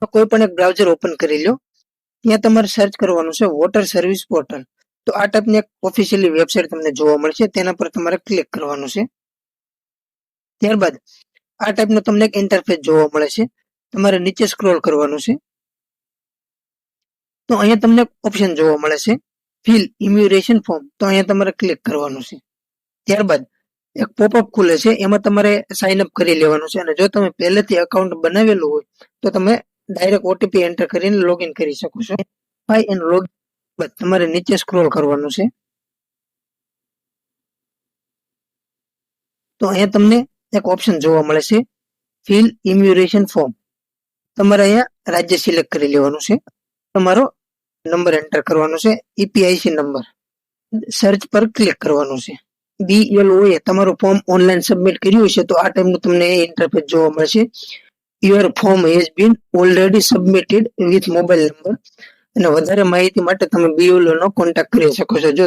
તો કોઈ પણ એક બ્રાઉઝર ઓપન કરી લો. ત્યાં તમારે સર્ચ કરવાનું છે વોટર સર્વિસ પોર્ટલ. તો આ ટાઈપની એક ઓફિશિયલી વેબસાઇટ તમને જોવા મળશે, તેના પર તમારે ક્લિક કરવાનું છે. ત્યારબાદ આ ટાઈપનું તમને એક ઇન્ટરફેસ જોવા મળે છે. તમારે નીચે સ્ક્રોલ કરવાનું છે. તો અહીંયા તમને ઓપ્શન જોવા મળે છે ફિલ ઇમ્યુરેશન ફોર્મ. તો અહીંયા તમારે ક્લિક કરવાનું છે. ત્યારબાદ એક પોપઅપ ખુલે છે, એમાં તમારે સાઇન અપ કરી લેવાનું છે. અને જો તમે પહેલેથી અકાઉન્ટ બનાવેલું હોય તો તમે ડાયરેક્ટ ઓટીપી એન્ટર કરીને લોગિન કરી શકો છો. એન્ડ લોગિન બાદ તમારે નીચે સ્ક્રોલ કરવાનું છે. તો અહીંયા તમને એક ઓપ્શન જોવા મળે છે ફિલ ઇમ્યુરેશન ફોર્મ. તમારે અહીંયા રાજ્ય સિલેક્ટ કરી લેવાનું છે. તમારો નંબર એન્ટર કરવાનો છે, ઈપીઆઈસી નંબર. સર્ચ પર ક્લિક કરવાનું છે. BLOA તમારું ફોર્મ ઓનલાઈન સબમિટ કર્યું છે તો આ ટાઈમનું તમને ઇન્ટરફેસ જોવા મળશે. Your form has been already submitted with mobile number. અને વધારે માહિતી માટે તમે BLO નો કોન્ટેક્ટ કરી શકો છો. જો